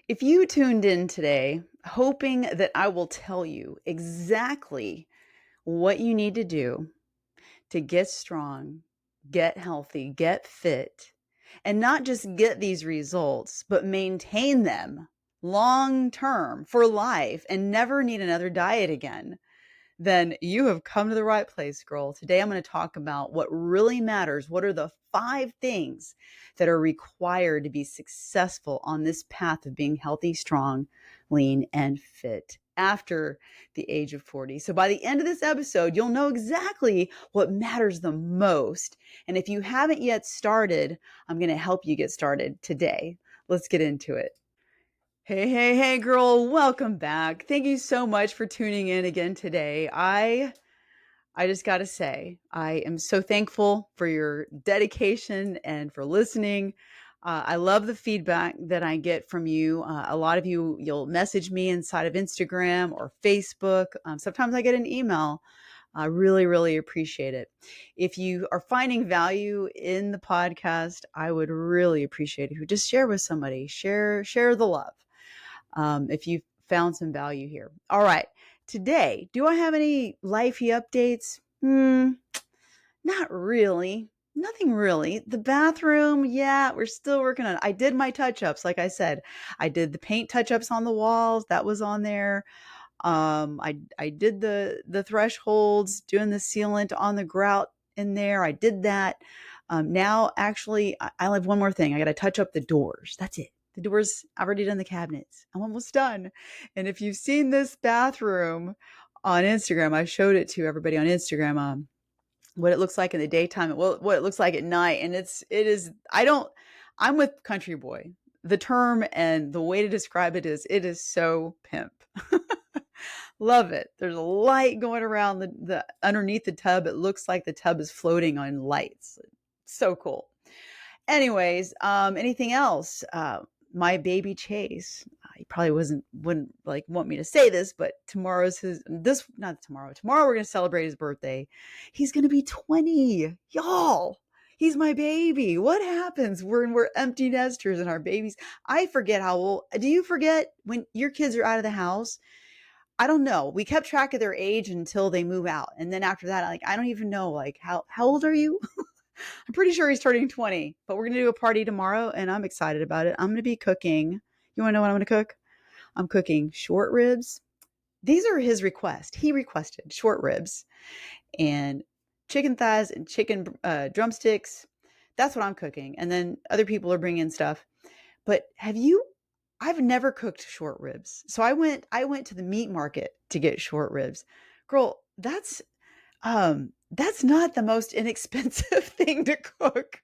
If you tuned in today, hoping that I will tell you exactly what you need to do to get strong, get healthy, get fit, and not just get these results, but maintain them long term for life and never need another diet again, then you have come to the right place, girl. Today, I'm going to talk about what really matters. What are the 5 things that are required to be successful on this path of being healthy, strong, lean, and fit after the age of 40? So by the end of this episode, you'll know exactly what matters the most. And if you haven't yet started, I'm going to help you get started today. Let's get into it. Hey, hey, hey, girl, welcome back. Thank you so much for tuning in again today. I just got to say, I am so thankful for your dedication and for listening. I love the feedback that I get from you. A lot of you, you'll message me inside of Instagram or Facebook. Sometimes I get an email. I really, really appreciate it. If you are finding value in the podcast, I would really appreciate it if you just share with somebody. Share the love. If you found some value here. All right. Today, do I have any lifey updates? Not really. Nothing really. The bathroom, yeah, we're still working on it. I did my touch-ups, like I said. I did the paint touch-ups on the walls. That was on there. I did the thresholds, doing the sealant on the grout in there. I did that. Now, actually, I have one more thing. I got to touch up the doors. That's it. The doors, I've already done the cabinets. I'm almost done. And if you've seen this bathroom on Instagram, I showed it to everybody on Instagram. What it looks like in the daytime and what it looks like at night. And I'm with Country Boy. The term and the way to describe it is so pimp. Love it. There's a light going around the underneath the tub. It looks like the tub is floating on lights. So cool. Anyways, anything else? My baby Chase. He probably wouldn't like want me to say this, but not tomorrow. Tomorrow we're gonna celebrate his birthday. He's gonna be 20, y'all. He's my baby. What happens when we're empty nesters and our babies? I forget how old. Do you forget when your kids are out of the house? I don't know. We kept track of their age until they move out, and then after that, like I don't even know. Like how old are you? I'm pretty sure he's turning 20, but we're going to do a party tomorrow and I'm excited about it. I'm going to be cooking. You want to know what I'm going to cook? I'm cooking short ribs. These are his request. He requested short ribs and chicken thighs and chicken drumsticks. That's what I'm cooking. And then other people are bringing stuff. But I've never cooked short ribs. So I went to the meat market to get short ribs. Girl, that's not the most inexpensive thing to cook.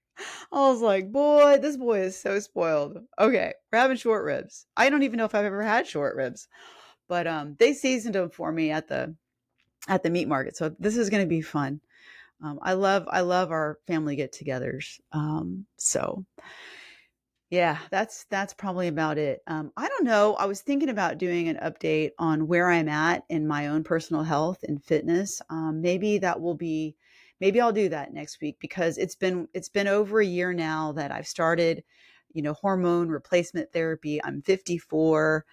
I was like, boy, this boy is so spoiled. Okay, we're having short ribs. I don't even know if I've ever had short ribs, but they seasoned them for me at the meat market. So this is going to be fun. I love our family get-togethers. So yeah, that's probably about it. I don't know. I was thinking about doing an update on where I'm at in my own personal health and fitness. Maybe I'll do that next week because it's been over a year now that I've started, hormone replacement therapy. I'm 54,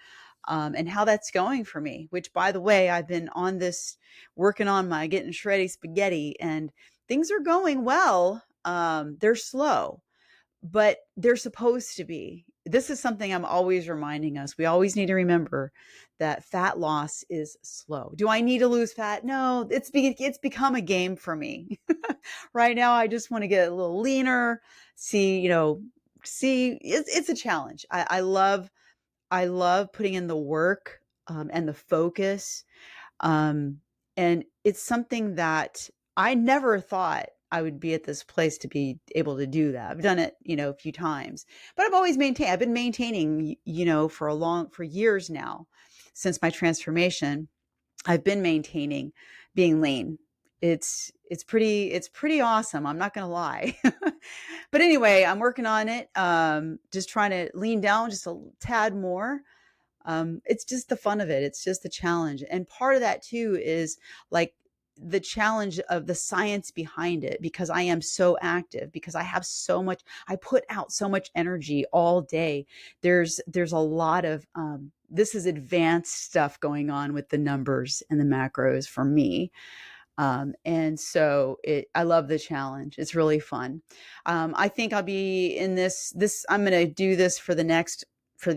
and how that's going for me. Which, by the way, I've been on this working on my getting shreddy spaghetti, and things are going well. They're slow but they're supposed to be. This is something I'm always reminding us. We always need to remember that fat loss is slow. Do I need to lose fat? No, it's become a game for me. Right now, I just want to get a little leaner. See, it's a challenge. I love putting in the work and the focus, and it's something that I never thought I would be at this place to be able to do that. I've done it, a few times, but I've been maintaining, for years now since my transformation. I've been maintaining being lean. It's pretty awesome. I'm not going to lie. But anyway, I'm working on it. Just trying to lean down just a tad more. It's just the fun of it. It's just the challenge. And part of that too is like the challenge of the science behind it, because I am so active, because I have so much, I put out so much energy all day. There's a lot of this is advanced stuff going on with the numbers and the macros for me. And so I love the challenge. It's really fun. I think I'll be in I'm going to do this for the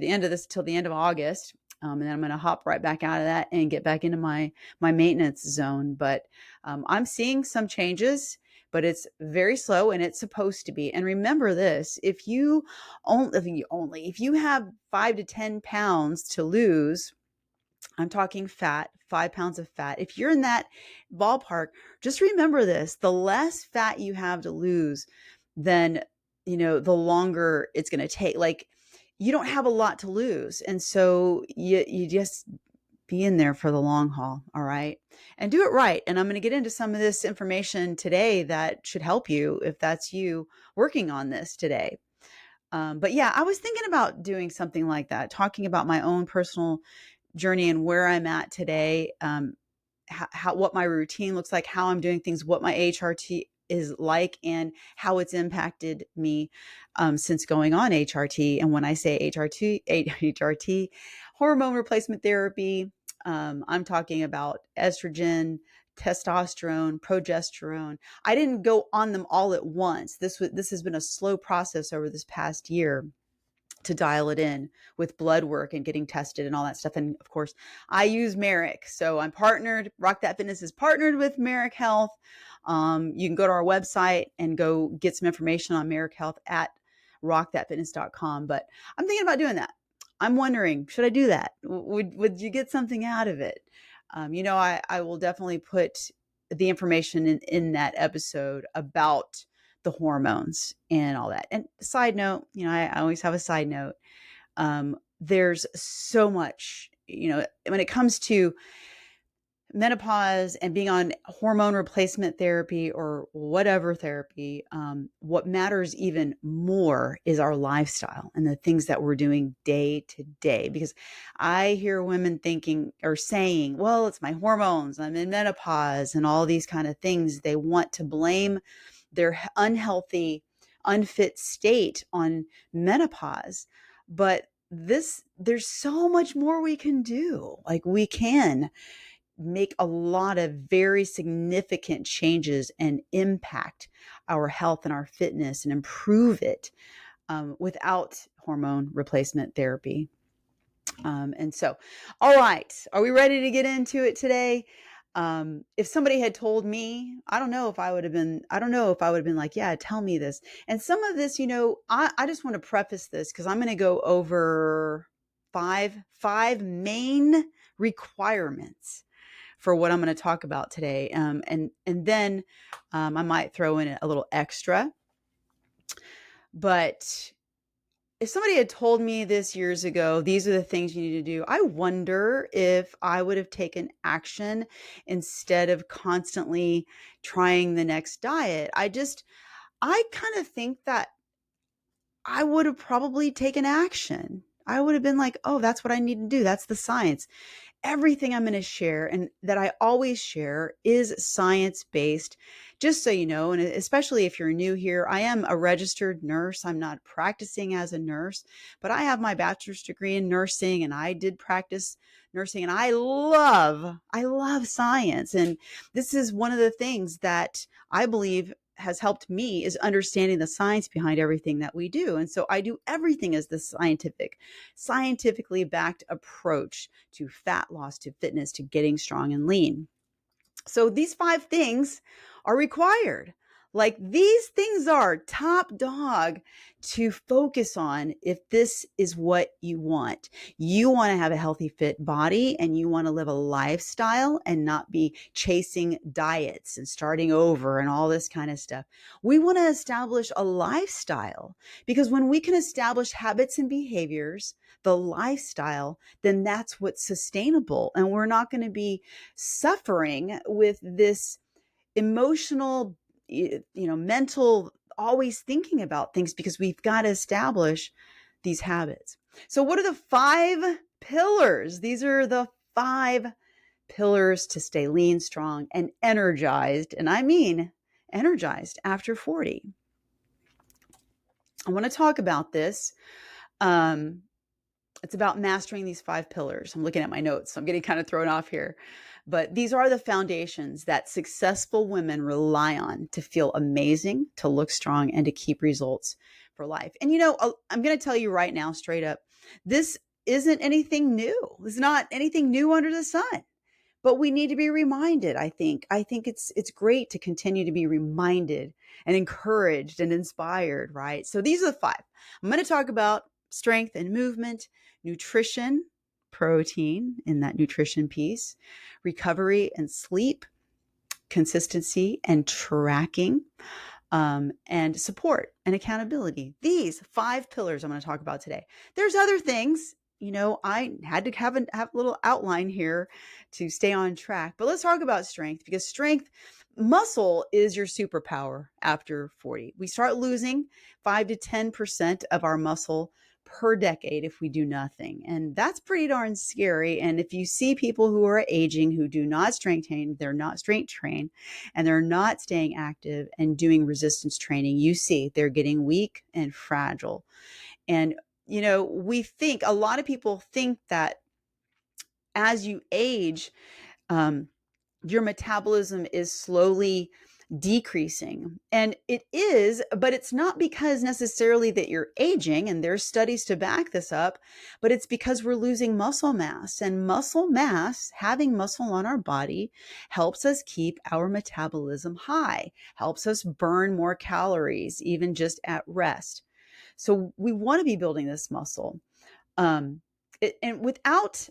end of this till the end of August. And then I'm going to hop right back out of that and get back into my maintenance zone. But I'm seeing some changes, but it's very slow, and it's supposed to be. And remember this: if you if you have 5 to 10 pounds to lose, I'm talking fat, 5 pounds of fat. If you're in that ballpark, just remember this: the less fat you have to lose, then, the longer it's going to take. Like, you don't have a lot to lose. And so you just be in there for the long haul. All right. And do it right. And I'm going to get into some of this information today that should help you if that's you working on this today. But yeah, I was thinking about doing something like that, talking about my own personal journey and where I'm at today, what my routine looks like, how I'm doing things, what my HRT is like, and how it's impacted me since going on HRT. And when I say HRT, hormone replacement therapy, I'm talking about estrogen, testosterone, progesterone. I didn't go on them all at once. This has been a slow process over this past year to dial it in with blood work and getting tested and all that stuff. And of course, I use Merrick. So I'm partnered. Rock That Fitness is partnered with Merrick Health. You can go to our website and go get some information on Merrick Health at rockthatfitness.com. But I'm thinking about doing that. I'm wondering, should I do that? Would you get something out of it? I will definitely put the information in that episode about the hormones and all that. And side note, I always have a side note. There's so much, when it comes to menopause and being on hormone replacement therapy or whatever therapy, what matters even more is our lifestyle and the things that we're doing day to day. Because I hear women thinking or saying, well, it's my hormones, I'm in menopause, and all these kind of things. They want to blame their unhealthy, unfit state on menopause. But there's so much more we can do. Like, we can make a lot of very significant changes and impact our health and our fitness and improve it without hormone replacement therapy. And so, all right, are we ready to get into it today? If somebody had told me, I don't know if I would have been like, yeah, tell me this. And some of this, I just want to preface this because I'm going to go over five main requirements for what I'm going to talk about today. And then I might throw in a little extra. But if somebody had told me this years ago, these are the things you need to do, I wonder if I would have taken action instead of constantly trying the next diet. I kind of think that I would have probably taken action. I would have been like, oh, that's what I need to do. That's the science. Everything I'm going to share and that I always share is science-based. Just so you know, and especially if you're new here, I am a registered nurse. I'm not practicing as a nurse, but I have my bachelor's degree in nursing, and I did practice nursing, and I love science. And this is one of the things that I believe has helped me is understanding the science behind everything that we do. And so I do everything as the scientifically backed approach to fat loss, to fitness, to getting strong and lean. So these 5 things are required. Like, these things are top dog to focus on if this is what you want. You want to have a healthy, fit body, and you want to live a lifestyle and not be chasing diets and starting over and all this kind of stuff. We want to establish a lifestyle, because when we can establish habits and behaviors, the lifestyle, then that's what's sustainable. And we're not going to be suffering with this emotional, mental, always thinking about things, because we've got to establish these habits. So what are the 5 pillars? These are the 5 pillars to stay lean, strong, and energized. And I mean energized after 40. I want to talk about this. It's about mastering these 5 pillars. I'm looking at my notes, so I'm getting kind of thrown off here. But these are the foundations that successful women rely on to feel amazing, to look strong, and to keep results for life. And I'm going to tell you right now, straight up, this isn't anything new. It's not anything new under the sun. But we need to be reminded, I think. I think it's great to continue to be reminded and encouraged and inspired, right? So these are the 5. I'm going to talk about strength and movement, nutrition, protein in that nutrition piece, recovery and sleep, consistency and tracking, and support and accountability. These 5 pillars I'm going to talk about today. There's other things. I had to have a little outline here to stay on track. But let's talk about strength, because muscle is your superpower after 40. We start losing 5 to 10% of our muscle per decade if we do nothing. And that's pretty darn scary. And if you see people who are aging who do not strength train, they're not strength trained, and they're not staying active and doing resistance training, you see they're getting weak and fragile. And a lot of people think that as you age, your metabolism is slowly decreasing. And it is, but it's not because necessarily that you're aging, and there's studies to back this up, but it's because we're losing muscle mass. And muscle mass, having muscle on our body, helps us keep our metabolism high, helps us burn more calories, even just at rest. So we want to be building this muscle. And without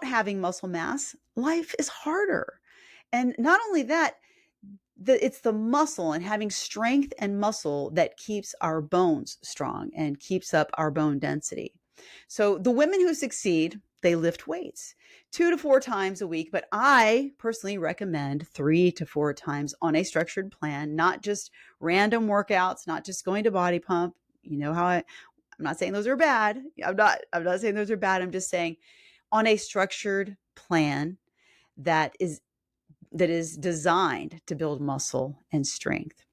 having muscle mass, life is harder. And not only that, it's the muscle and having strength and muscle that keeps our bones strong and keeps up our bone density. So the women who succeed, they lift weights 2 to 4 times a week, but I personally recommend 3 to 4 times on a structured plan, not just random workouts, not just going to body pump. You know how I'm not saying those are bad. I'm not saying those are bad. I'm just saying on a structured plan that is designed to build muscle and strength,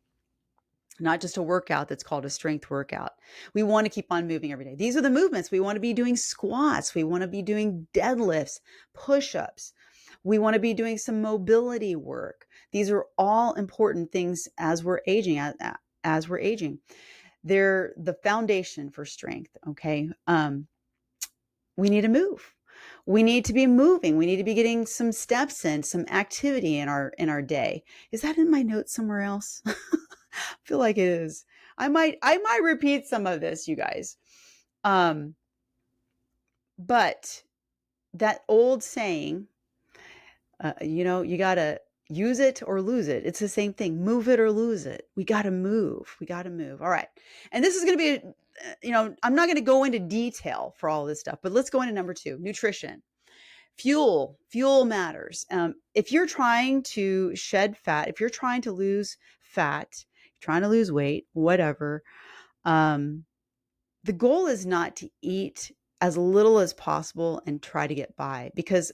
not just a workout that's called a strength workout. We want to keep on moving every day. These are the movements. We want to be doing squats. We want to be doing deadlifts, push-ups. We want to be doing some mobility work. These are all important things as we're aging. They're the foundation for strength. Okay. We need to move. We need to be moving. We need to be getting some steps in, some activity in our day. Is that in my notes somewhere else? I feel like it is. I might repeat some of this, you guys. But that old saying, you got to use it or lose it. It's the same thing. Move it or lose it. We got to move. All right. And this is going to be, I'm not going to go into detail for all this stuff, but let's go into number 2, nutrition. Fuel matters. If you're trying to shed fat, if you're trying to lose fat, trying to lose weight, whatever, the goal is not to eat as little as possible and try to get by, because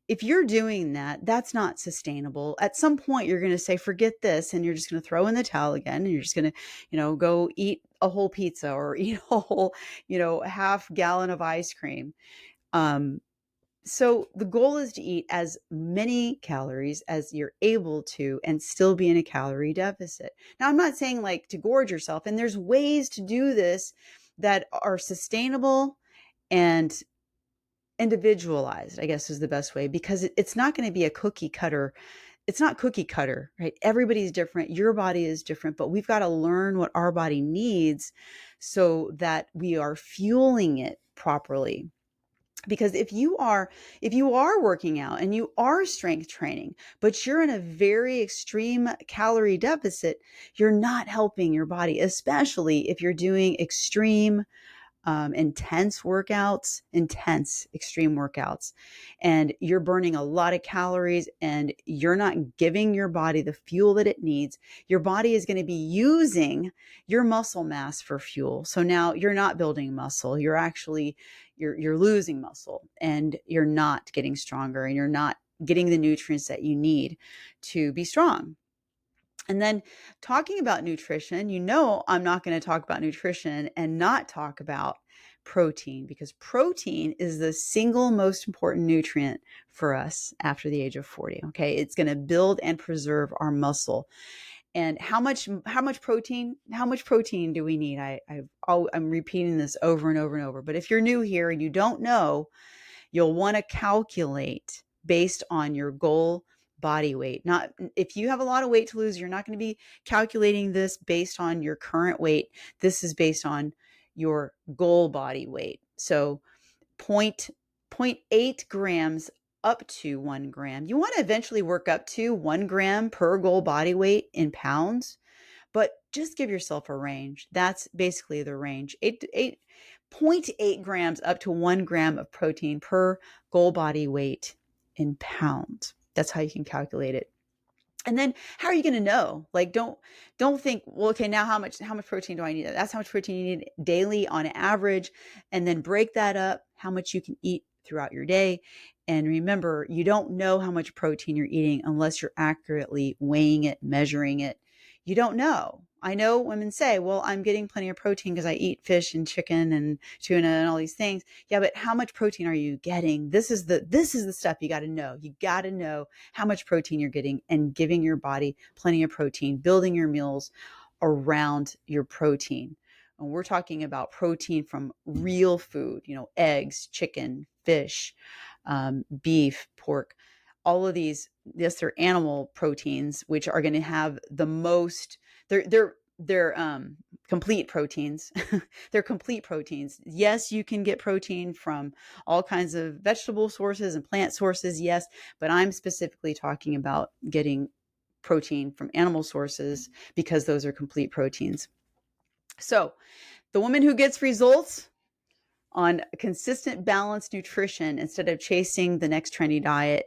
if you're doing that, that's not sustainable. At some point, you're going to say, forget this, and you're just going to throw in the towel again, and you're just going to, go eat a whole pizza or eat a whole, half gallon of ice cream. So the goal is to eat as many calories as you're able to and still be in a calorie deficit. Now, I'm not saying like to gorge yourself, and there's ways to do this that are sustainable and individualized, I guess is the best way, because it's not going to be a cookie cutter. It's not cookie cutter, right? Everybody's different. Your body is different, but we've got to learn what our body needs so that we are fueling it properly. Because if you are working out and you are strength training, but you're in a very extreme calorie deficit, you're not helping your body, especially if you're doing extreme intense extreme workouts, and you're burning a lot of calories and you're not giving your body the fuel that it needs. Your body is going to be using your muscle mass for fuel. So now you're not building muscle. You're actually, you're losing muscle, and you're not getting stronger, and you're not getting the nutrients that you need to be strong. And then talking about nutrition, I'm not going to talk about nutrition and not talk about protein, because protein is the single most important nutrient for us after the age of 40. Okay. It's going to build and preserve our muscle. And how much protein do we need? I'm repeating this over and over and over. But if you're new here and you don't know, you'll want to calculate based on your goal body weight. Not if you have a lot of weight to lose, you're not going to be calculating this based on your current weight. This is based on your goal body weight. So point 0.8 grams up to 1 gram. You want to eventually work up to 1 gram per goal body weight in pounds, but just give yourself a range. That's basically the range. 0.8 grams up to 1 gram of protein per goal body weight in pounds. That's how you can calculate it. And then how are you going to know? Like, don't think, well, okay, now how much protein do I need? That's how much protein you need daily on average. And then break that up, how much you can eat throughout your day. And remember, you don't know how much protein you're eating unless you're accurately weighing it, measuring it. You don't know. I know women say, well, I'm getting plenty of protein because I eat fish and chicken and tuna and all these things. Yeah, but how much protein are you getting? This is the stuff you got to know. You got to know how much protein you're getting and giving your body plenty of protein, building your meals around your protein. And we're talking about protein from real food, eggs, chicken, fish, beef, pork, all of these. Yes, they're animal proteins, which are going to have the most. They're complete proteins. They're complete proteins. Yes, you can get protein from all kinds of vegetable sources and plant sources. Yes, but I'm specifically talking about getting protein from animal sources because those are complete proteins. So the woman who gets results on consistent, balanced nutrition instead of chasing the next trendy diet,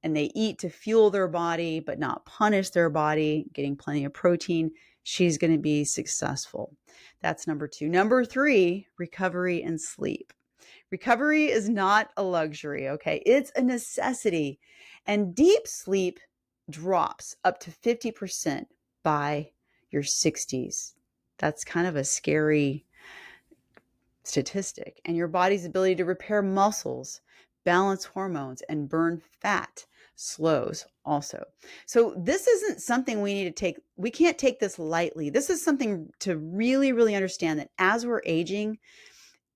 and they eat to fuel their body but not punish their body, getting plenty of protein, she's going to be successful. That's number 2. Number 3, recovery and sleep. Recovery is not a luxury, okay? It's a necessity. And deep sleep drops up to 50% by your 60s. That's kind of a scary statistic. And your body's ability to repair muscles, balance hormones, and burn fat slows also. So this isn't something we need to take. We can't take this lightly. This is something to really, really understand, that as we're aging,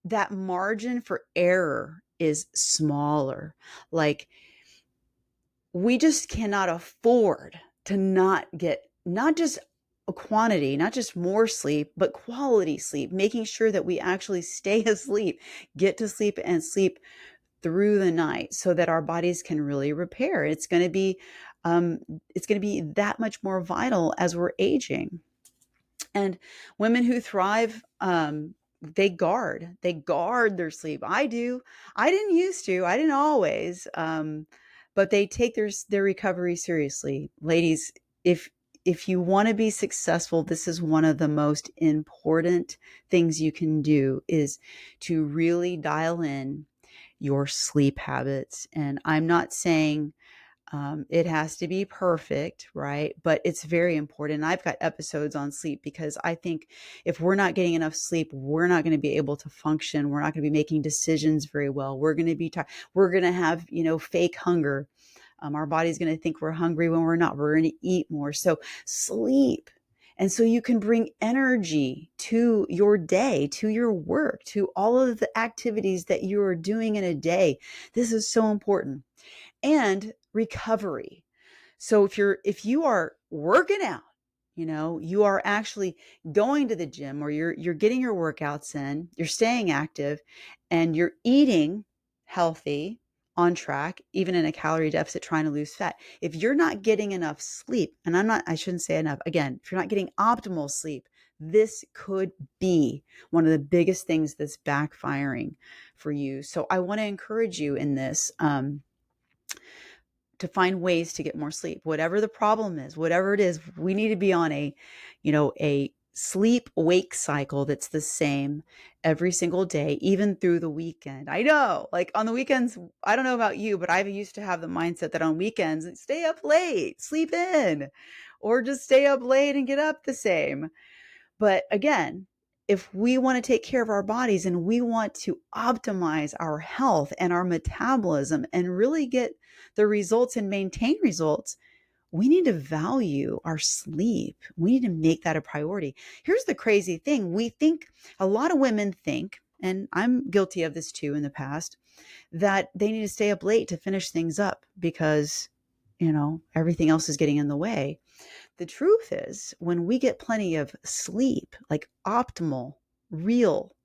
that margin for error is smaller. Like, we just cannot afford to not get not just a quantity, not just more sleep, but quality sleep, making sure that we actually stay asleep, get to sleep and sleep through the night so that our bodies can really repair. It's going to be that much more vital as we're aging. And women who thrive, they guard their sleep. I do. I didn't used to. I didn't always. But they take their recovery seriously. Ladies, if you want to be successful, this is one of the most important things you can do, is to really dial in your sleep habits. And I'm not saying it has to be perfect, right? But it's very important. I've got episodes on sleep because I think if we're not getting enough sleep, we're not going to be able to function. We're not going to be making decisions very well. We're going to be tired. We're going to have, fake hunger. Our body's going to think we're hungry when we're not. We're going to eat more. So sleep. And so you can bring energy to your day, to your work, to all of the activities that you are doing in a day. This is so important. And recovery. So if you are working out, you are actually going to the gym, or you're getting your workouts in, you're staying active, and you're eating healthy, on track, even in a calorie deficit, trying to lose fat. If you're not getting enough sleep, and I shouldn't say enough, again, if you're not getting optimal sleep, this could be one of the biggest things that's backfiring for you. So I want to encourage you in this, to find ways to get more sleep, whatever the problem is, whatever it is. We need to be on a sleep-wake cycle that's the same every single day, even through the weekend. I know, like on the weekends, I don't know about you, but I used to have the mindset that on weekends, stay up late, sleep in, or just stay up late and get up the same. But again, if we want to take care of our bodies and we want to optimize our health and our metabolism and really get the results and maintain results, we need to value our sleep. We need to make that a priority. Here's the crazy thing. A lot of women think, and I'm guilty of this too in the past, that they need to stay up late to finish things up because, everything else is getting in the way. The truth is, when we get plenty of sleep, like optimal, real,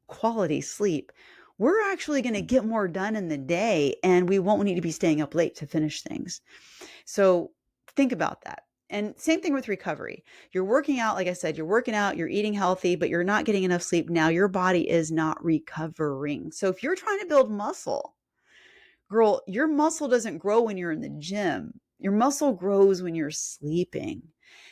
quality sleep, we're actually going to get more done in the day and we won't need to be staying up late to finish things. So think about that. And same thing with recovery. You're working out, like I said, you're working out, you're eating healthy, but you're not getting enough sleep. Now your body is not recovering. So if you're trying to build muscle, girl, your muscle doesn't grow when you're in the gym. Your muscle grows when you're sleeping.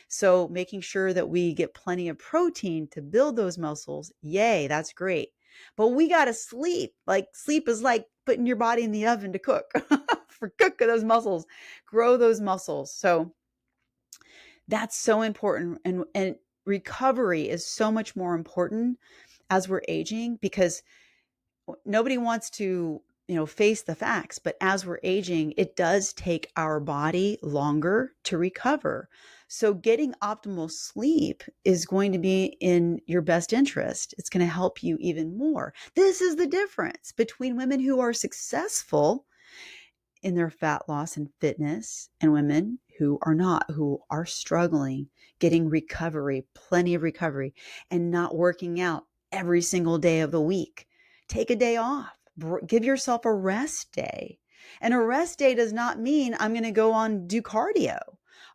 So making sure that we get plenty of protein to build those muscles, yay, that's great. But we got to sleep. Like sleep is like putting your body in the oven to cook, for cook those muscles, grow those muscles. So that's so important. And recovery is so much more important as we're aging, because nobody wants to, face the facts, but as we're aging, it does take our body longer to recover. So getting optimal sleep is going to be in your best interest. It's going to help you even more. This is the difference between women who are successful in their fat loss and fitness and women who are not, who are struggling, getting recovery, plenty of recovery, and not working out every single day of the week. Take a day off. Give yourself a rest day. And a rest day does not mean I'm going to go on do cardio.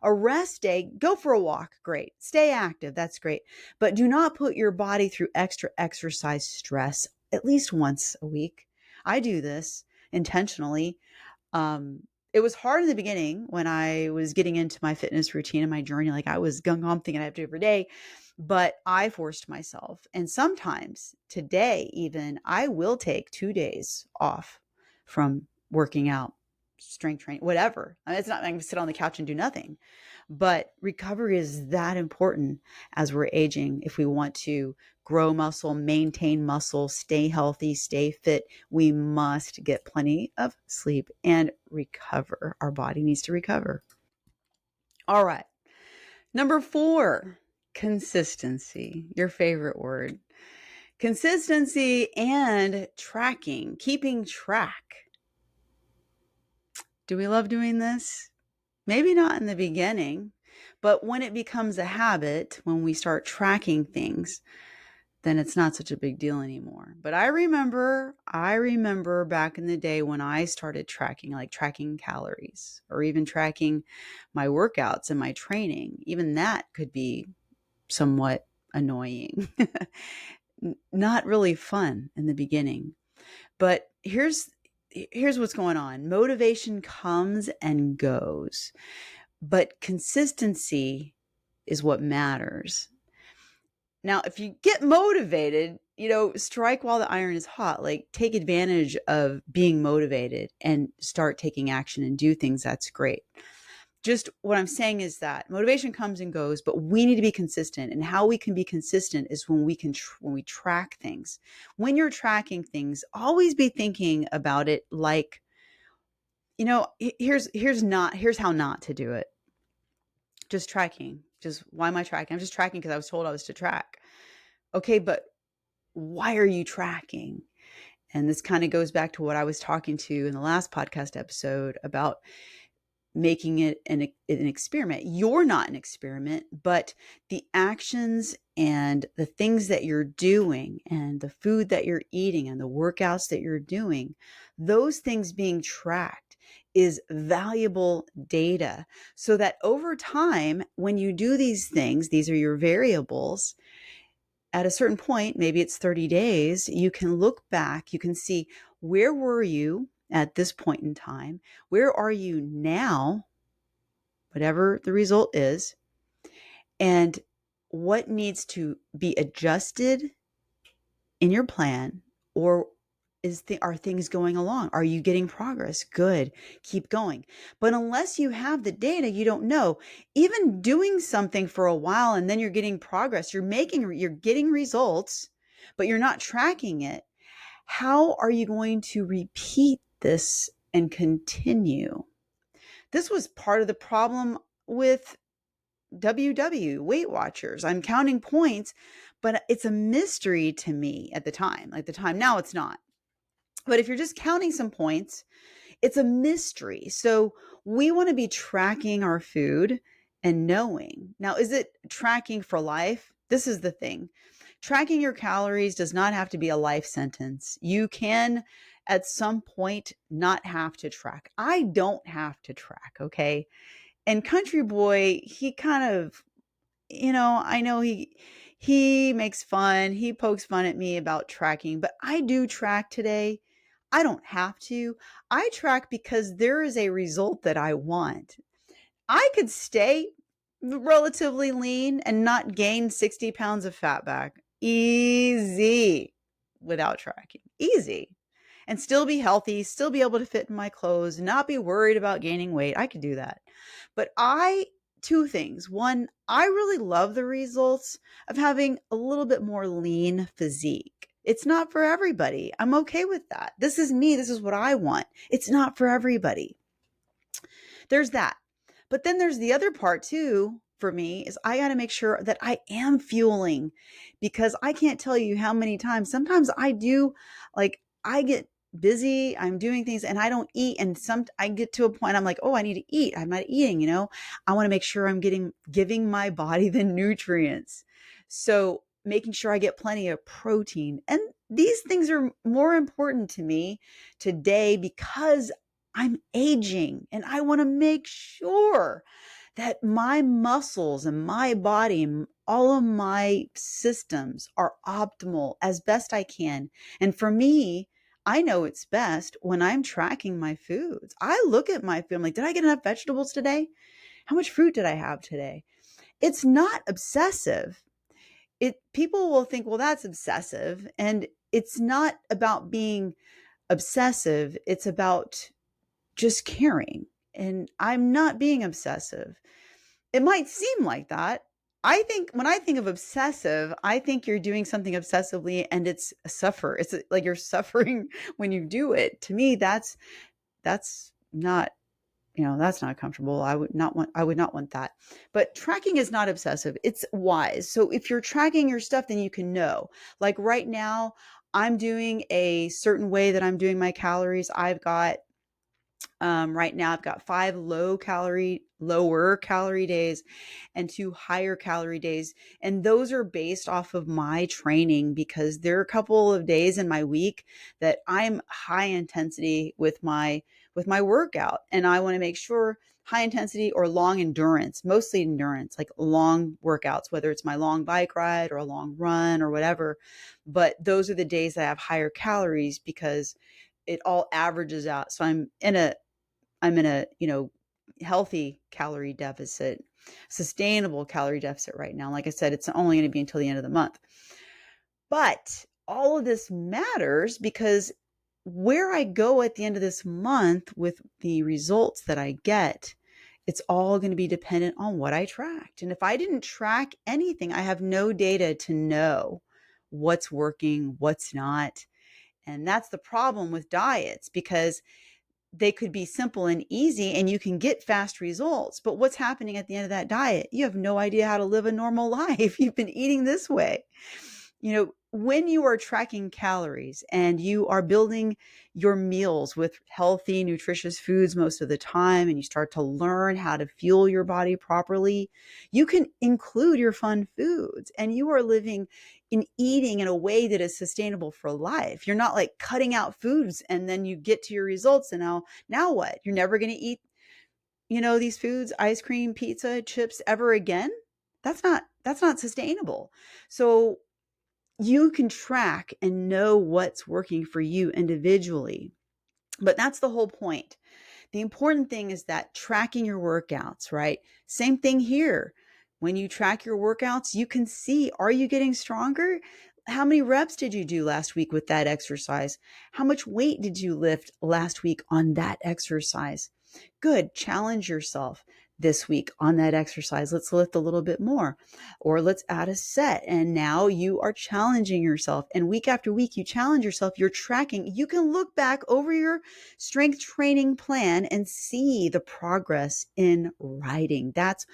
A rest day, go for a walk, great. Stay active, that's great. But do not put your body through extra exercise stress at least once a week. I do this intentionally. It was hard in the beginning when I was getting into my fitness routine and my journey. Like I was gung ho thinking I have to do every day, but I forced myself. And sometimes today, even I will take 2 days off from working out, strength training, whatever. I mean, it's not like I'm going to sit on the couch and do nothing, but recovery is that important as we're aging. If we want to grow muscle, maintain muscle, stay healthy, stay fit, we must get plenty of sleep and recover. Our body needs to recover. All right. Number 4, consistency, your favorite word. Consistency and tracking, keeping track. Do we love doing this? Maybe not in the beginning, but when it becomes a habit, when we start tracking things, then it's not such a big deal anymore. But I remember back in the day when I started tracking, like tracking calories or even tracking my workouts and my training. Even that could be somewhat annoying. Not really fun in the beginning. But here's what's going on. Motivation comes and goes, but consistency is what matters. Now, if you get motivated, strike while the iron is hot. Like take advantage of being motivated and start taking action and do things. That's great. Just what I'm saying is that motivation comes and goes, but we need to be consistent. And how we can be consistent is when we track things. When you're tracking things, always be thinking about it like, here's how not to do it. Just tracking. Just why am I tracking? I'm just tracking because I was told I was to track. Okay, but why are you tracking? And this kind of goes back to what I was talking to in the last podcast episode about making it an experiment. You're not an experiment, but the actions and the things that you're doing and the food that you're eating and the workouts that you're doing, those things being tracked is valuable data, so that over time, when you do these things, these are your variables. At a certain point, maybe it's 30 days, you can look back, you can see, where were you at this point in time? Where are you now? Whatever the result is. And what needs to be adjusted in your plan, or are things going along? Are you getting progress? Good. Keep going. But unless you have the data, you don't know. Even doing something for a while and then you're getting progress, you're getting results, but you're not tracking it. How are you going to repeat this and continue? This was part of the problem with Weight Watchers. I'm counting points, but it's a mystery to me at the time. Like the time now, it's not. But if you're just counting some points, it's a mystery. So we want to be tracking our food and knowing. Now, is it tracking for life? This is the thing. Tracking your calories does not have to be a life sentence. You can, at some point, not have to track. I don't have to track, okay? And Country Boy, he kind of, I know he makes fun, he pokes fun at me about tracking, but I do track today. I don't have to. I track because there is a result that I want. I could stay relatively lean and not gain 60 pounds of fat back. Easy without tracking. Easy. And still be healthy, still be able to fit in my clothes, not be worried about gaining weight. I could do that. But two things. One, I really love the results of having a little bit more lean physique. It's not for everybody. I'm okay with that. This is me. This is what I want. It's not for everybody. There's that. But then there's the other part too for me is I got to make sure that I am fueling, because I can't tell you how many times, sometimes I do, like I get busy, I'm doing things and I don't eat. And I get to a point I'm like, oh, I need to eat. I'm not eating, I want to make sure I'm giving my body the nutrients. So making sure I get plenty of protein. And these things are more important to me today because I'm aging and I want to make sure that my muscles and my body and all of my systems are optimal as best I can. And for me, I know it's best when I'm tracking my foods. I look at my food, I'm like, did I get enough vegetables today? How much fruit did I have today? It's not obsessive. People will think, well, that's obsessive. And it's not about being obsessive. It's about just caring. And I'm not being obsessive. It might seem like that. I think when I think of obsessive, I think you're doing something obsessively and it's It's like you're suffering when you do it. To me, that's not, that's not comfortable. I would not want that. But tracking is not obsessive. It's wise. So if you're tracking your stuff, then you can know. Like right now, I'm doing a certain way that I'm doing my calories. Right now I've got 5 lower calorie days and 2 higher calorie days. And those are based off of my training, because there are a couple of days in my week that I'm high intensity with my workout. And I want to make sure high intensity or long endurance, mostly endurance, like long workouts, whether it's my long bike ride or a long run or whatever. But those are the days that I have higher calories because it all averages out. So I'm in a, healthy calorie deficit, sustainable calorie deficit right now. Like I said, it's only going to be until the end of the month. But all of this matters because where I go at the end of this month with the results that I get, it's all going to be dependent on what I tracked. And if I didn't track anything, I have no data to know what's working, what's not. And that's the problem with diets, because they could be simple and easy and you can get fast results. But what's happening at the end of that diet? You have no idea how to live a normal life. You've been eating this way. When you are tracking calories and you are building your meals with healthy, nutritious foods most of the time, and you start to learn how to fuel your body properly, you can include your fun foods and you are living in eating in a way that is sustainable for life. You're not like cutting out foods and then you get to your results. And now what? You're never going to eat, these foods, ice cream, pizza, chips ever again? That's not sustainable. So you can track and know what's working for you individually. But that's the whole point. The important thing is that tracking your workouts, right? Same thing here. When you track your workouts, you can see, are you getting stronger? How many reps did you do last week with that exercise? How much weight did you lift last week on that exercise? Good. Challenge yourself this week on that exercise. Let's lift a little bit more, or let's add a set. And now you are challenging yourself. And week after week, you challenge yourself. You're tracking. You can look back over your strength training plan and see the progress in writing. That's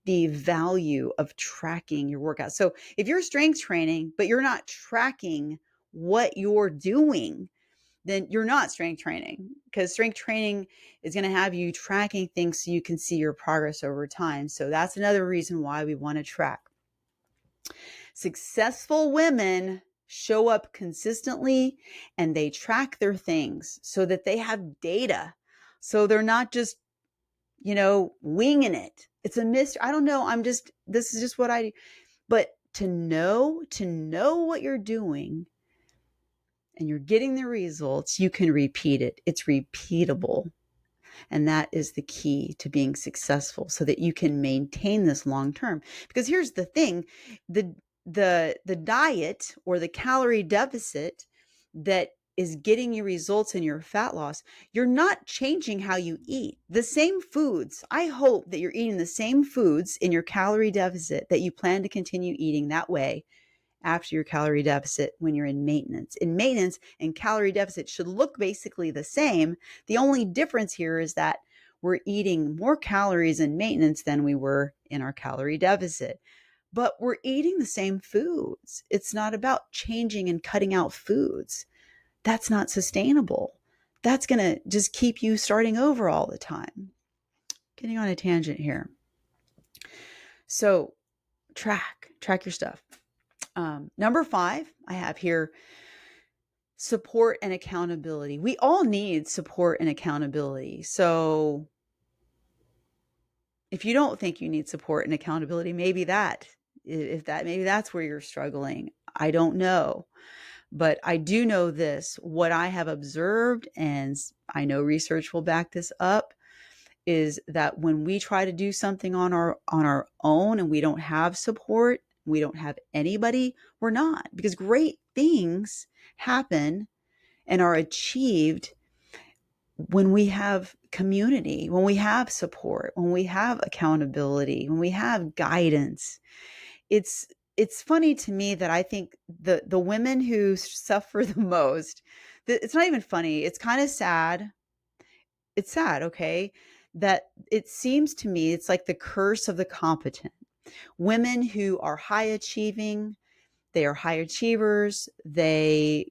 the value of tracking your workout. So if you're strength training, but you're not tracking what you're doing, then you're not strength training, because strength training is going to have you tracking things so you can see your progress over time. So that's another reason why we want to track. Successful women show up consistently and they track their things so that they have data. So they're not just, winging it. It's a mystery. I don't know. This is just what I do. But to know what you're doing and you're getting the results, you can repeat it. It's repeatable. And that is the key to being successful, so that you can maintain this long term. Because here's the thing, the diet or the calorie deficit that is getting you results in your fat loss, you're not changing how you eat. The same foods, I hope that you're eating the same foods in your calorie deficit that you plan to continue eating that way after your calorie deficit when you're in maintenance. In maintenance and calorie deficit should look basically the same. The only difference here is that we're eating more calories in maintenance than we were in our calorie deficit. But we're eating the same foods. It's not about changing and cutting out foods. That's not sustainable. That's going to just keep you starting over all the time. Getting on a tangent here. So track your stuff. Number 5, I have here support and accountability. We all need support and accountability. So if you don't think you need support and accountability, maybe that's where you're struggling. I don't know. But I do know this, what I have observed, and I know research will back this up, is that when we try to do something on our own and we don't have support, we don't have anybody, we're not. Because great things happen and are achieved when we have community, when we have support, when we have accountability, when we have guidance. It's funny to me that I think the women who suffer the most, it's not even funny. It's kind of sad. It's sad, okay? That it seems to me it's like the curse of the competent. Women who are high achieving, they are high achievers. They're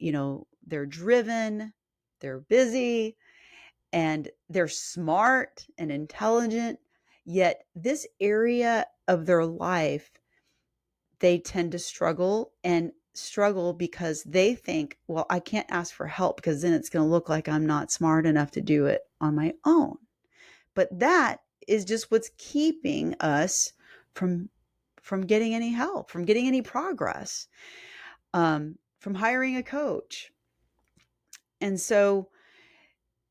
driven, they're busy, and they're smart and intelligent. Yet this area of their life, they tend to struggle because they think, well, I can't ask for help because then it's going to look like I'm not smart enough to do it on my own. But that is just what's keeping us from getting any help, from getting any progress, from hiring a coach. And so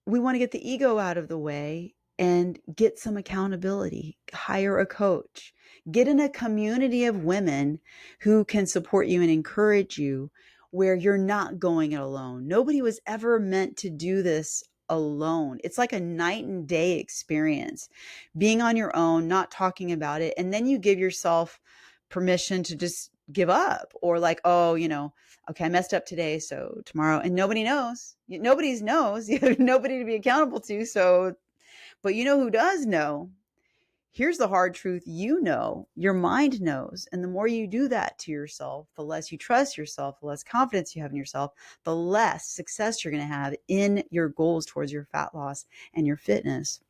we want to get the ego out of the way and get some accountability, hire a coach, get in a community of women who can support you and encourage you, where you're not going it alone. Nobody was ever meant to do this alone. It's like a night and day experience, being on your own, not talking about it. And then you give yourself permission to just give up, or like, oh, okay, I messed up today, so tomorrow, and nobody knows. Nobody knows. You have nobody to be accountable to. So, but you know who does know? Here's the hard truth. Your mind knows. And the more you do that to yourself, the less you trust yourself, the less confidence you have in yourself, the less success you're going to have in your goals towards your fat loss and your fitness.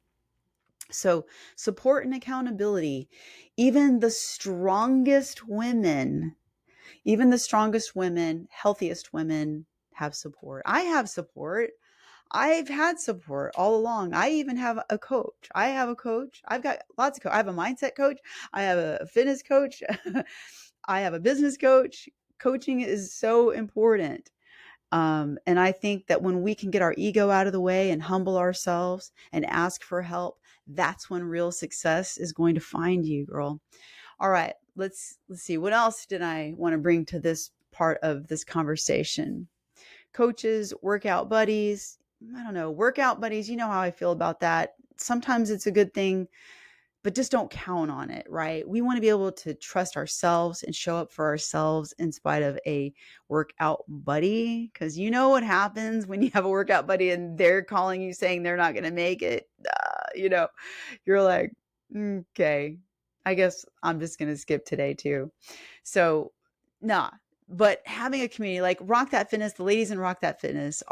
So support and accountability. Even the strongest women, healthiest women have support. I have support. I've had support all along. I even have a coach. I've got lots of coaches. I have a mindset coach. I have a fitness coach. I have a business coach. Coaching is so important. And I think that when we can get our ego out of the way and humble ourselves and ask for help, that's when real success is going to find you, girl. All right, let's see. What else did I want to bring to this part of this conversation? Coaches, workout buddies. I don't know, workout buddies, you know how I feel about that. Sometimes it's a good thing, but just don't count on it, right? We want to be able to trust ourselves and show up for ourselves in spite of a workout buddy. Because you know what happens when you have a workout buddy and they're calling you saying they're not going to make it. You're like, okay, I guess I'm just going to skip today too. So, nah. But having a community like Rock That Fitness, the ladies in Rock That Fitness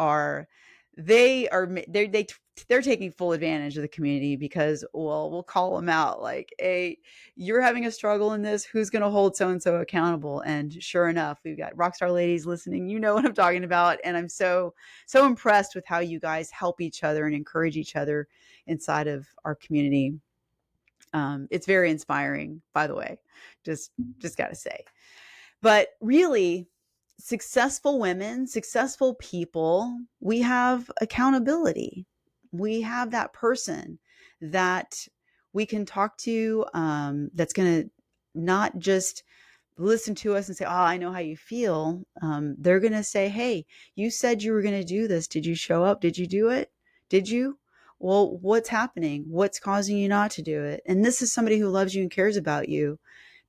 they're taking full advantage of the community because, well, we'll call them out like, hey, you're having a struggle in this, who's going to hold so and so accountable? And sure enough, we've got Rockstar ladies listening, you know what I'm talking about. And I'm so impressed with how you guys help each other and encourage each other inside of our community. It's very inspiring, by the way, just gotta say. But really, successful women, successful people, we have accountability. We have that person that we can talk to, that's going to not just listen to us and say, oh, I know how you feel. They're going to say, hey, you said you were going to do this. Did you show up? Did you do it? Did you? Well, what's happening? What's causing you not to do it? And this is somebody who loves you and cares about you.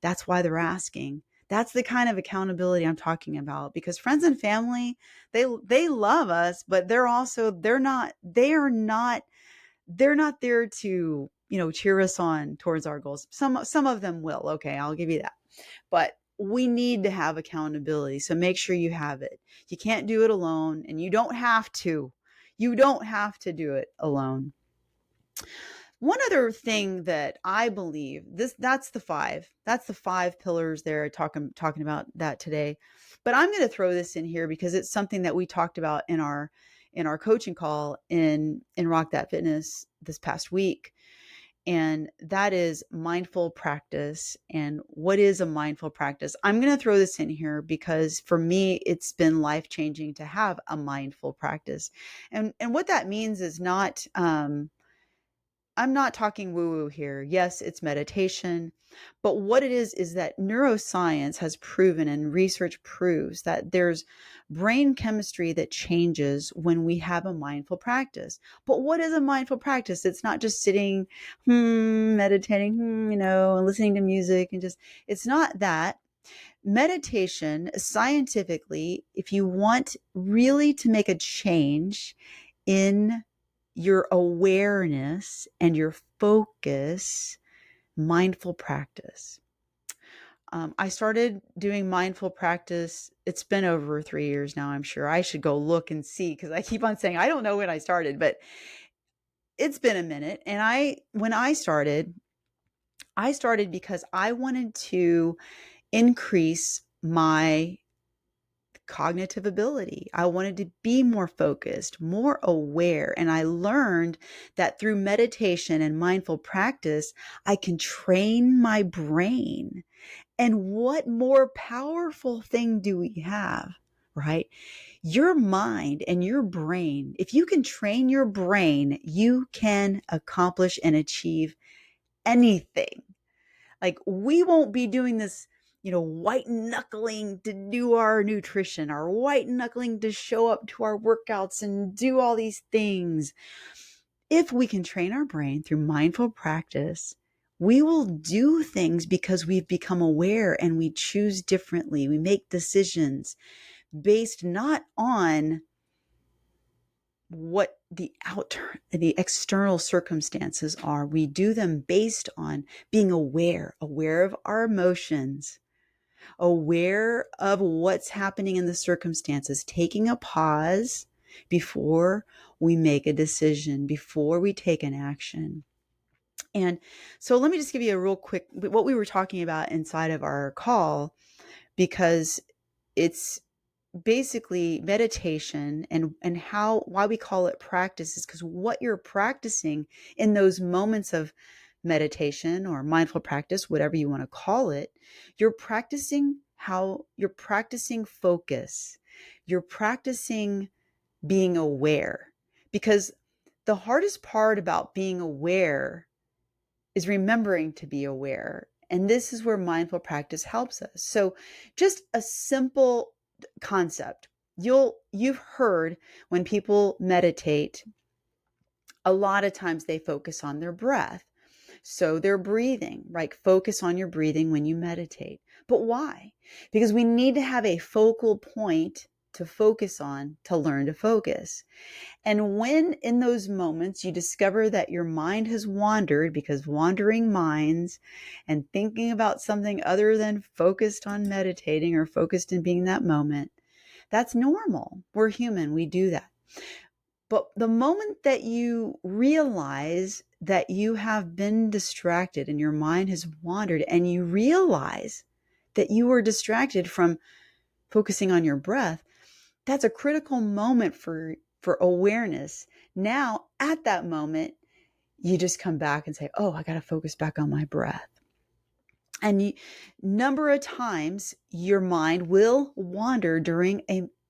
That's why they're asking. That's the kind of accountability I'm talking about, because friends and family, they love us, but they're not there to, cheer us on towards our goals. Some of them will. Okay, I'll give you that. But we need to have accountability. So make sure you have it. You can't do it alone, and you don't have to. You don't have to do it alone. One other thing that I believe, that's the five pillars there, talking about that today. But I'm going to throw this in here because it's something that we talked about in our coaching call in Rock That Fitness this past week. And that is mindful practice. And what is a mindful practice? I'm going to throw this in here because for me, it's been life-changing to have a mindful practice. And what that means is not, I'm not talking woo-woo here. Yes, it's meditation, but what it is that neuroscience has proven and research proves that there's brain chemistry that changes when we have a mindful practice. But what is a mindful practice? It's not just sitting, meditating, and listening to music and just, it's not that. Meditation, scientifically, if you want really to make a change in your awareness and your focus, mindful practice. I started doing mindful practice. It's been over 3 years now, I'm sure. I should go look and see because I keep on saying I don't know when I started, but it's been a minute. And when I started because I wanted to increase my cognitive ability. I wanted to be more focused, more aware. And I learned that through meditation and mindful practice, I can train my brain. And what more powerful thing do we have, right? Your mind and your brain. If you can train your brain, you can accomplish and achieve anything. Like, we won't be doing this, white knuckling to do our nutrition, our white knuckling to show up to our workouts and do all these things. If we can train our brain through mindful practice, we will do things because we've become aware and we choose differently. We make decisions based not on what the external circumstances are. We do them based on being aware of our emotions, aware of what's happening in the circumstances, taking a pause before we make a decision, before we take an action. And so let me just give you a real quick, what we were talking about inside of our call, because it's basically meditation, and why we call it practice is because what you're practicing in those moments of meditation or mindful practice, whatever you want to call it, you're practicing focus. You're practicing being aware, because the hardest part about being aware is remembering to be aware. And this is where mindful practice helps us. So just a simple concept. You've heard when people meditate, a lot of times they focus on their breath. So their breathing, right? Focus on your breathing when you meditate. But why? Because we need to have a focal point to focus on to learn to focus. And when in those moments you discover that your mind has wandered, because wandering minds and thinking about something other than focused on meditating or focused in being that moment, that's normal. We're human. We do that. But the moment that you realize that you have been distracted and your mind has wandered, and you realize that you were distracted from focusing on your breath, that's a critical moment for awareness. Now, at that moment, you just come back and say, oh, I got to focus back on my breath. And number of times your mind will wander during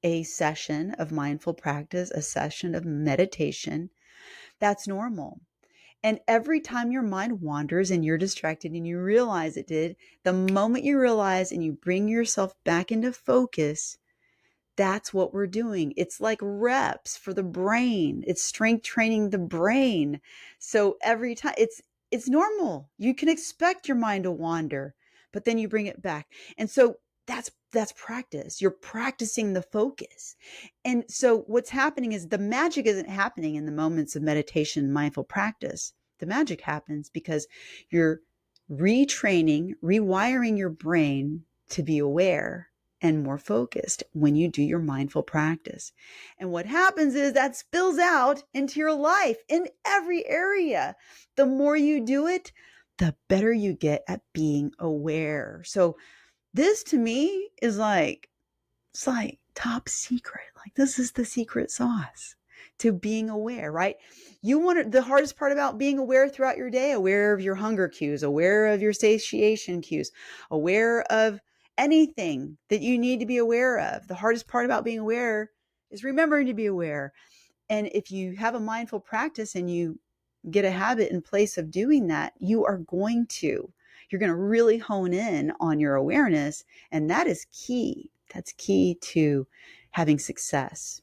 a session of mindful practice, a session of meditation. That's normal. And every time your mind wanders and you're distracted and you realize it did, the moment you realize and you bring yourself back into focus, that's what we're doing. It's like reps for the brain. It's strength training the brain. So every time it's normal. You can expect your mind to wander, but then you bring it back. And so that's practice. You're practicing the focus. And so what's happening is the magic isn't happening in the moments of meditation, mindful practice. The magic happens because you're retraining, rewiring your brain to be aware and more focused when you do your mindful practice. And what happens is that spills out into your life in every area. The more you do it, the better you get at being aware. So this to me is it's like top secret. Like this is the secret sauce to being aware, right? You want the hardest part about being aware throughout your day, aware of your hunger cues, aware of your satiation cues, aware of anything that you need to be aware of. The hardest part about being aware is remembering to be aware. And if you have a mindful practice and you get a habit in place of doing that, you're going to really hone in on your awareness. And that is key. That's key to having success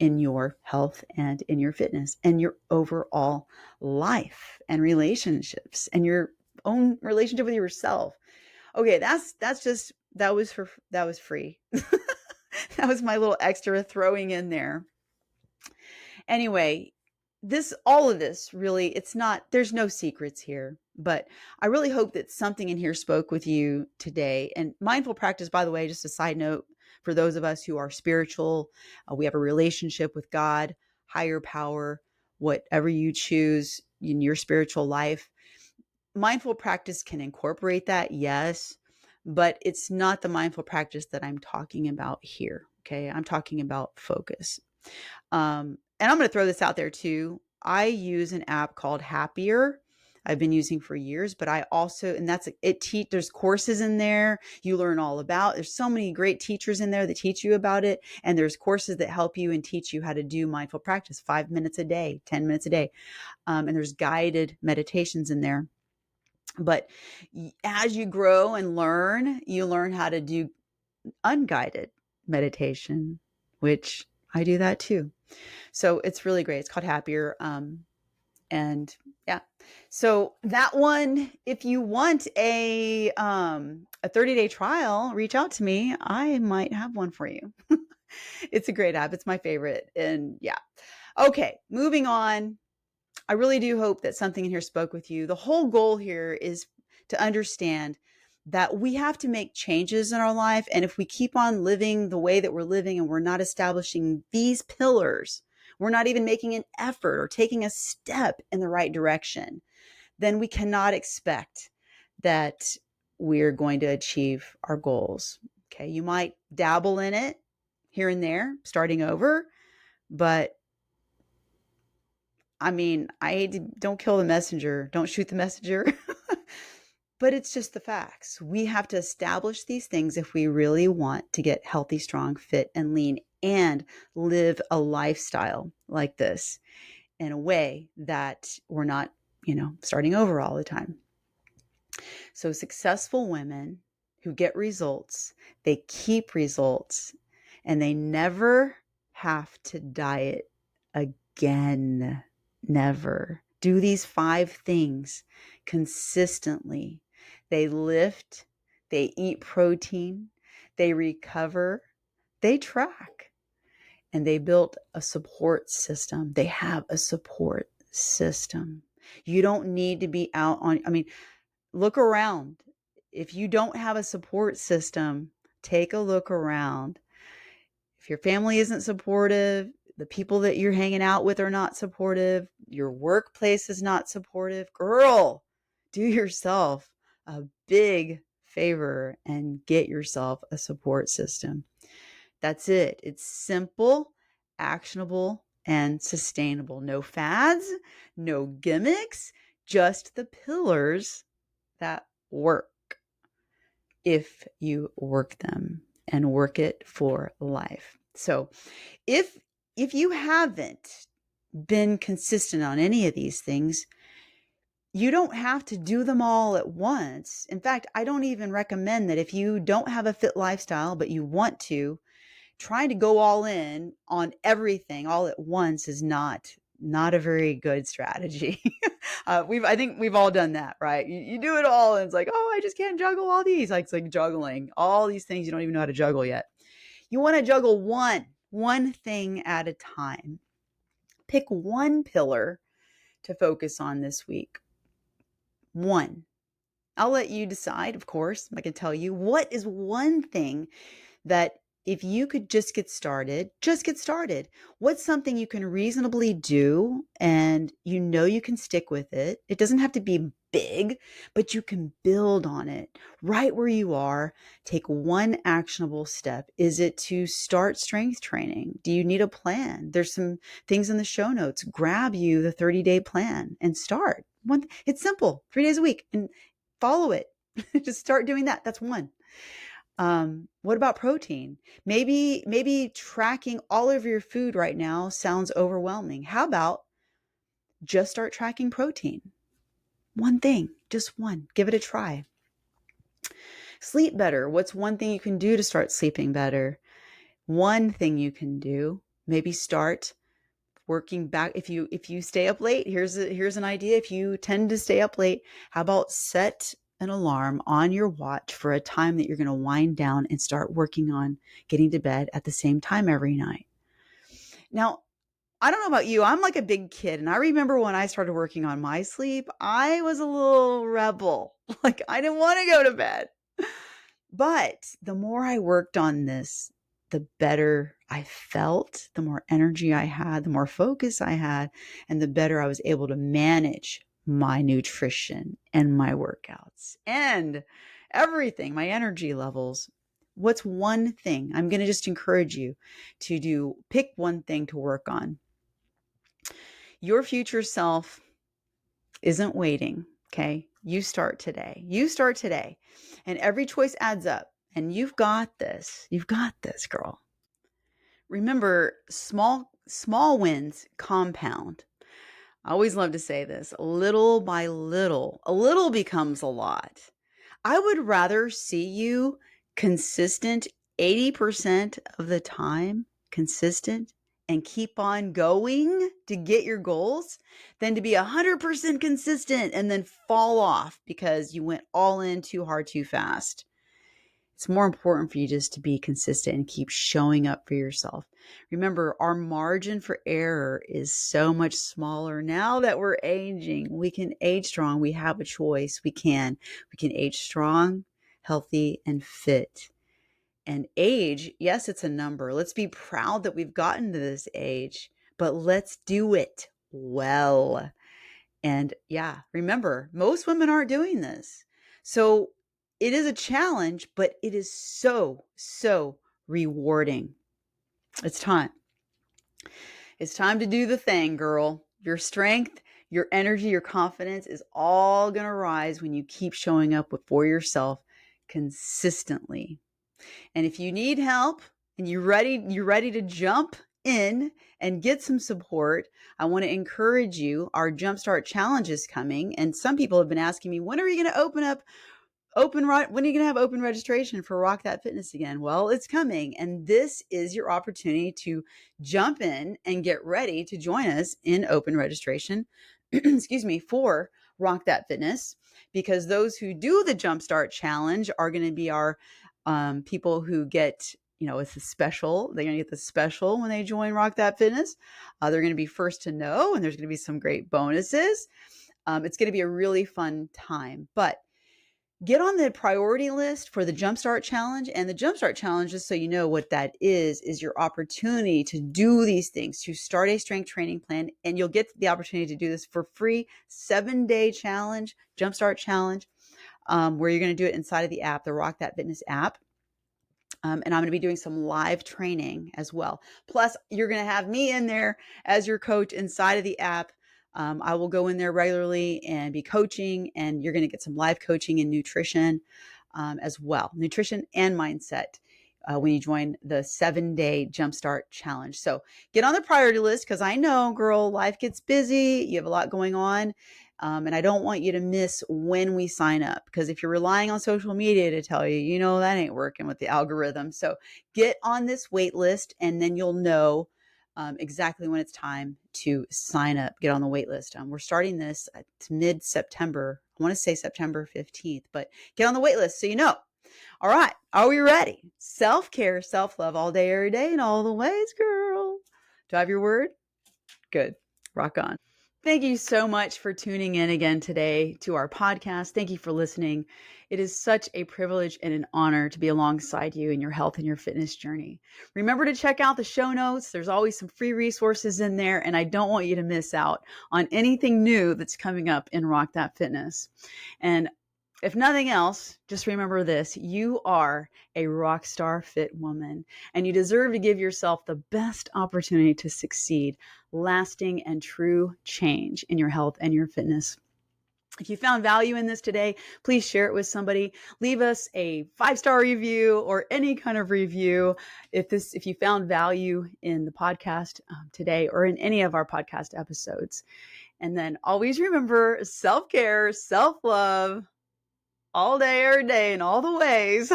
in your health and in your fitness and your overall life and relationships and your own relationship with yourself. Okay, that was free. That was my little extra throwing in there. Anyway, all of this really, there's no secrets here, but I really hope that something in here spoke with you today. And mindful practice, by the way, just a side note for those of us who are spiritual, we have a relationship with God, higher power, whatever you choose in your spiritual life. Mindful practice can incorporate that, yes, but it's not the mindful practice that I'm talking about here. Okay. I'm talking about focus. And I'm going to throw this out there too. I use an app called Happier. I've been using for years, but I also, and there's courses in there you learn all about. There's so many great teachers in there that teach you about it. And there's courses that help you and teach you how to do mindful practice 5 minutes a day, 10 minutes a day. And there's guided meditations in there. But as you grow and learn, you learn how to do unguided meditation, which I do that too. So it's really great. It's called Happier. And yeah, so that one, if you want a 30-day trial, reach out to me. I might have one for you. It's a great app. It's my favorite. And yeah. Okay, moving on. I really do hope that something in here spoke with you. The whole goal here is to understand that we have to make changes in our life. And if we keep on living the way that we're living and we're not establishing these pillars, we're not even making an effort or taking a step in the right direction, then we cannot expect that we're going to achieve our goals. Okay. You might dabble in it here and there, starting over, but I mean, don't kill the messenger, don't shoot the messenger, but it's just the facts. We have to establish these things if we really want to get healthy, strong, fit, and lean and live a lifestyle like this in a way that we're not, starting over all the time. So successful women who get results, they keep results, and they never have to diet again. Never. Do these 5 things consistently. They lift, they eat protein, they recover, they track, and they built a support system. They have a support system. You don't need to be out on, look around. If you don't have a support system, take a look around. If your family isn't supportive, the people that you're hanging out with are not supportive, your workplace is not supportive, girl, do yourself a big favor and get yourself a support system. That's it. It's simple, actionable, and sustainable. No fads, no gimmicks, just the pillars that work if you work them and work it for life. So if you haven't been consistent on any of these things, you don't have to do them all at once. In fact, I don't even recommend that if you don't have a fit lifestyle, but you want to, trying to go all in on everything all at once is not a very good strategy. I think we've all done that, right? You do it all, and it's like, oh, I just can't juggle all these. Like it's like juggling all these things you don't even know how to juggle yet. You want to juggle one thing at a time. Pick one pillar to focus on this week. One. I'll let you decide, of course. I can tell you what is one thing that if you could just get started, just get started. What's something you can reasonably do and you can stick with it? It doesn't have to be big, but you can build on it right where you are. Take one actionable step. Is it to start strength training? Do you need a plan? There's some things in the show notes. Grab you the 30-day plan and start. It's simple, 3 days a week, and follow it. Just start doing that. That's one. What about protein? Maybe tracking all of your food right now sounds overwhelming. How about just start tracking protein? One thing, just one. Give it a try. Sleep better. What's one thing you can do to start sleeping better? One thing you can do, maybe start working back. If you stay up late, here's an idea. If you tend to stay up late, how about set an alarm on your watch for a time that you're going to wind down and start working on getting to bed at the same time every night. Now, I don't know about you. I'm like a big kid. And I remember when I started working on my sleep, I was a little rebel. Like I didn't want to go to bed. But the more I worked on this, the better I felt, the more energy I had, the more focus I had, and the better I was able to manage my nutrition and my workouts and everything, my energy levels. What's one thing? I'm going to just encourage you to do, pick one thing to work on. Your future self isn't waiting, okay? You start today. You start today. And every choice adds up. And you've got this. You've got this, girl. Remember, small wins compound. I always love to say this. Little by little, a little becomes a lot. I would rather see you consistent 80% of the time, consistent, and keep on going to get your goals than to be 100% consistent and then fall off because you went all in too hard, too fast. It's more important for you just to be consistent and keep showing up for yourself. Remember, our margin for error is so much smaller now that we're aging. We can age strong. We have a choice. We can age strong, healthy, and fit. And age, yes, it's a number. Let's be proud that we've gotten to this age, but let's do it well. And yeah, remember, most women aren't doing this. So it is a challenge, but it is so, so rewarding. It's time. It's time to do the thing, girl. Your strength, your energy, your confidence is all going to rise when you keep showing up for yourself consistently. And if you need help and you're ready to jump in and get some support, I want to encourage you. Our Jumpstart Challenge is coming. And some people have been asking me, when are you going to open up when are you going to have open registration for Rock That Fitness again? Well, it's coming. And this is your opportunity to jump in and get ready to join us in open registration, excuse me, for Rock That Fitness, because those who do the Jumpstart Challenge are going to be our people who get, it's a special. They're going to get the special when they join Rock That Fitness. They're going to be first to know, and there's going to be some great bonuses. It's going to be a really fun time. But get on the priority list for the Jumpstart Challenge. And the Jumpstart Challenge, just so you know what that is your opportunity to do these things, to start a strength training plan. And you'll get the opportunity to do this for free, 7-day challenge, Jumpstart Challenge, where you're going to do it inside of the app, the Rock That Fitness app. And I'm going to be doing some live training as well. Plus, you're going to have me in there as your coach inside of the app. I will go in there regularly and be coaching, and you're going to get some live coaching in nutrition as well, nutrition and mindset when you join the 7-day Jumpstart Challenge. So get on the priority list, because I know, girl, life gets busy. You have a lot going on. And I don't want you to miss when we sign up, because if you're relying on social media to tell you, that ain't working with the algorithm. So get on this wait list, and then you'll know exactly when it's time to sign up, get on the wait list. We're starting this at mid-September. I want to say September 15th, but get on the wait list so you know. All right. Are we ready? Self-care, self-love all day, every day, in all the ways, girl. Do I have your word? Good. Rock on. Thank you so much for tuning in again today to our podcast. Thank you for listening. It is such a privilege and an honor to be alongside you in your health and your fitness journey. Remember to check out the show notes. There's always some free resources in there, and I don't want you to miss out on anything new that's coming up in Rock That Fitness. And if nothing else, just remember this: you are a rockstar fit woman, and you deserve to give yourself the best opportunity to succeed, lasting and true change in your health and your fitness. If you found value in this today, please share it with somebody. Leave us a 5-star review or any kind of review if you found value in the podcast today or in any of our podcast episodes. And then always remember, self-care, self-love, all day, every day, in all the ways.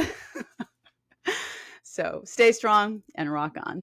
So stay strong and rock on.